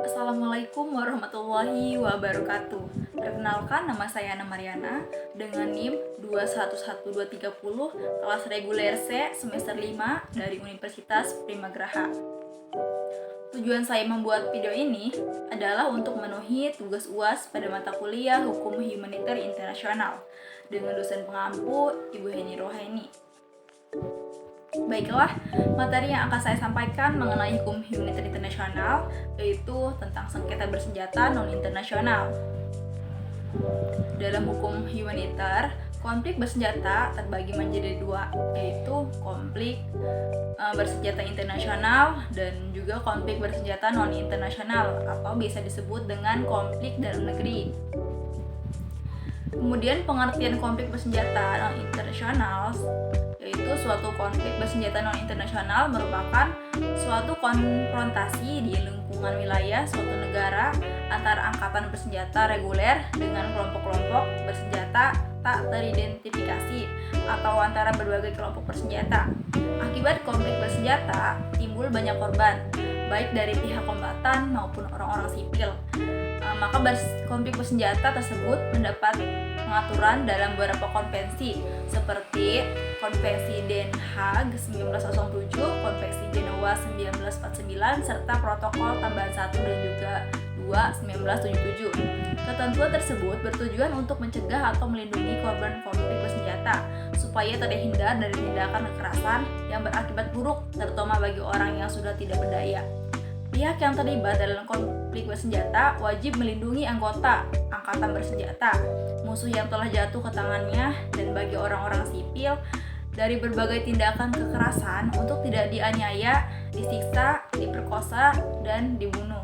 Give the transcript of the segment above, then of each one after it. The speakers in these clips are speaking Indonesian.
Assalamualaikum warahmatullahi wabarakatuh. Perkenalkan, nama saya Ana Mariana dengan NIM 211230, kelas reguler C semester 5 dari Universitas Primagraha. Tujuan saya membuat video ini adalah untuk memenuhi tugas UAS pada mata kuliah Hukum Humaniter Internasional dengan dosen pengampu Ibu Heni Rohaini. Baiklah, materi yang akan saya sampaikan mengenai hukum humaniter internasional, yaitu tentang sengketa bersenjata non-internasional. Dalam hukum humaniter, konflik bersenjata terbagi menjadi dua, yaitu konflik bersenjata internasional dan juga konflik bersenjata non-internasional atau bisa disebut dengan konflik dalam negeri. Kemudian pengertian konflik bersenjata non-internasional yaitu suatu konflik bersenjata non-internasional merupakan suatu konfrontasi di lingkungan wilayah suatu negara antara angkatan bersenjata reguler dengan kelompok-kelompok bersenjata tak teridentifikasi atau antara berbagai kelompok bersenjata. Akibat konflik bersenjata timbul banyak korban, baik dari pihak kombatan maupun orang-orang sipil. Maka konflik bersenjata tersebut mendapat pengaturan dalam beberapa konvensi seperti Konvensi Den Haag 1907, Konvensi Jenewa 1949, serta Protokol Tambahan 1 dan juga 2 1977. Ketentuan tersebut bertujuan untuk mencegah atau melindungi korban konflik bersenjata supaya terhindar dari tindakan kekerasan yang berakibat buruk terutama bagi orang yang sudah tidak berdaya. Pihak yang terlibat dalam konflik bersenjata wajib melindungi anggota angkatan bersenjata, musuh yang telah jatuh ke tangannya, dan bagi orang-orang sipil dari berbagai tindakan kekerasan untuk tidak dianiaya, disiksa, diperkosa, dan dibunuh.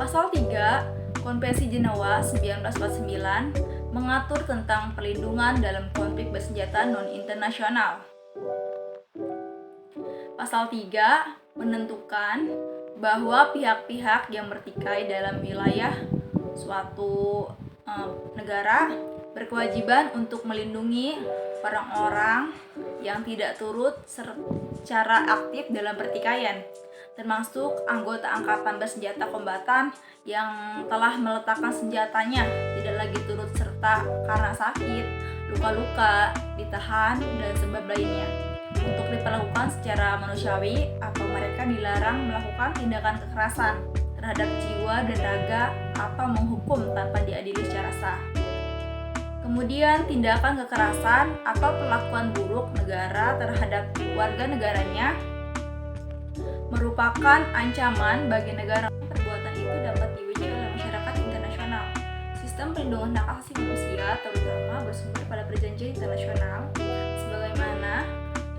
Pasal 3 Konvensi Jenewa 1949 mengatur tentang perlindungan dalam konflik bersenjata non-internasional. Pasal 3 menentukan bahwa pihak-pihak yang bertikai dalam wilayah suatu negara berkewajiban untuk melindungi orang-orang yang tidak turut secara aktif dalam pertikaian, termasuk anggota angkatan bersenjata kombatan yang telah meletakkan senjatanya tidak lagi turut serta karena sakit, luka-luka, ditahan, dan sebab lainnya untuk diperlakukan secara manusiawi atau mereka dilarang melakukan tindakan kekerasan terhadap jiwa dan raga atau menghukum tanpa diadili secara sah. Kemudian tindakan kekerasan atau perlakuan buruk negara terhadap warga negaranya merupakan ancaman bagi negara. Perbuatan itu dapat diuji oleh masyarakat internasional. Sistem perlindungan hak asasi manusia terutama bersumber pada perjanjian internasional sebagaimana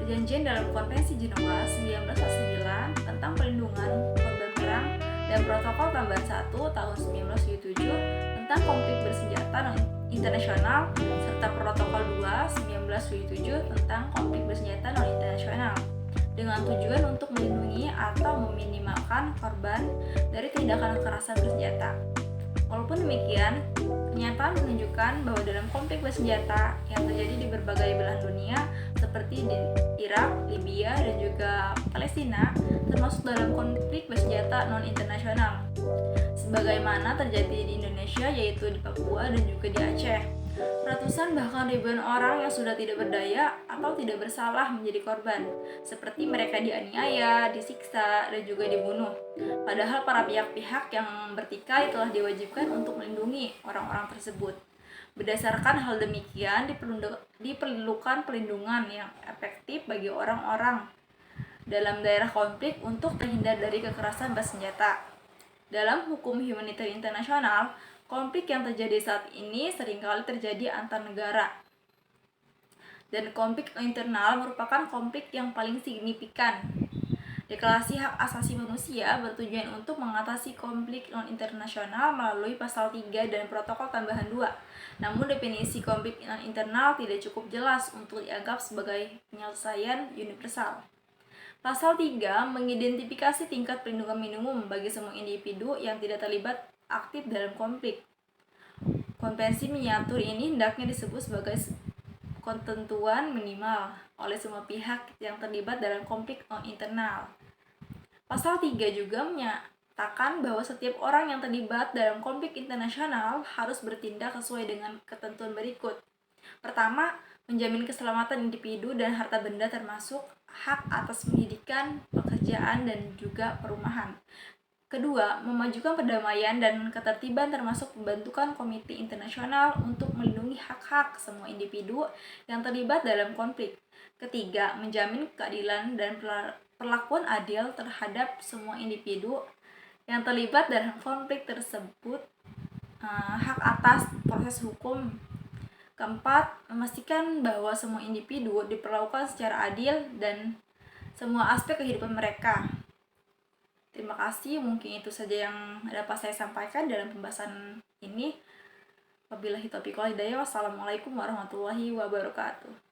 Perjanjian dalam Konvensi Jenewa 1949 tentang perlindungan korban perang dan Protokol Tambahan 1 tahun 1977 tentang konflik bersenjata internasional serta Protokol 2 1977 tentang konflik bersenjata non-internasional dengan tujuan untuk melindungi atau meminimalkan korban dari tindakan kekerasan bersenjata. Walaupun demikian, kenyataan menunjukkan bahwa dalam konflik bersenjata yang terjadi di berbagai belahan dunia seperti di Irak, Libya, dan juga Palestina, termasuk dalam konflik bersenjata non-internasional, sebagaimana terjadi di Indonesia yaitu di Papua dan juga di Aceh. Ratusan bahkan ribuan orang yang sudah tidak berdaya atau tidak bersalah menjadi korban, seperti mereka dianiaya, disiksa, dan juga dibunuh. Padahal para pihak-pihak yang bertikai telah diwajibkan untuk melindungi orang-orang tersebut. Berdasarkan hal demikian, diperlukan perlindungan yang efektif bagi orang-orang dalam daerah konflik untuk terhindar dari kekerasan bersenjata. Dalam hukum humaniter internasional, konflik yang terjadi saat ini seringkali terjadi antar negara. Dan konflik internal merupakan konflik yang paling signifikan. Deklarasi Hak Asasi Manusia bertujuan untuk mengatasi konflik non-internasional melalui pasal 3 dan protokol tambahan 2. Namun definisi konflik non-internal tidak cukup jelas untuk dianggap sebagai penyelesaian universal. Pasal 3 mengidentifikasi tingkat perlindungan minimum bagi semua individu yang tidak terlibat aktif dalam konflik. Konvensi miniatur ini hendaknya disebut sebagai ketentuan minimal oleh semua pihak yang terlibat dalam konflik non-internal. Pasal 3 juga menyatakan bahwa setiap orang yang terlibat dalam konflik internasional harus bertindak sesuai dengan ketentuan berikut. Pertama, menjamin keselamatan individu dan harta benda termasuk hak atas pendidikan, pekerjaan, dan juga perumahan. Kedua, memajukan perdamaian dan ketertiban termasuk pembentukan komite internasional untuk melindungi hak-hak semua individu yang terlibat dalam konflik. Ketiga, menjamin keadilan dan perlakuan adil terhadap semua individu yang terlibat dalam konflik tersebut, hak atas proses hukum. Keempat, memastikan bahwa semua individu diperlakukan secara adil dan semua aspek kehidupan mereka. Terima kasih, mungkin itu saja yang dapat saya sampaikan dalam pembahasan ini. Wabillahi taufiq wal hidayah. Wassalamualaikum warahmatullahi wabarakatuh.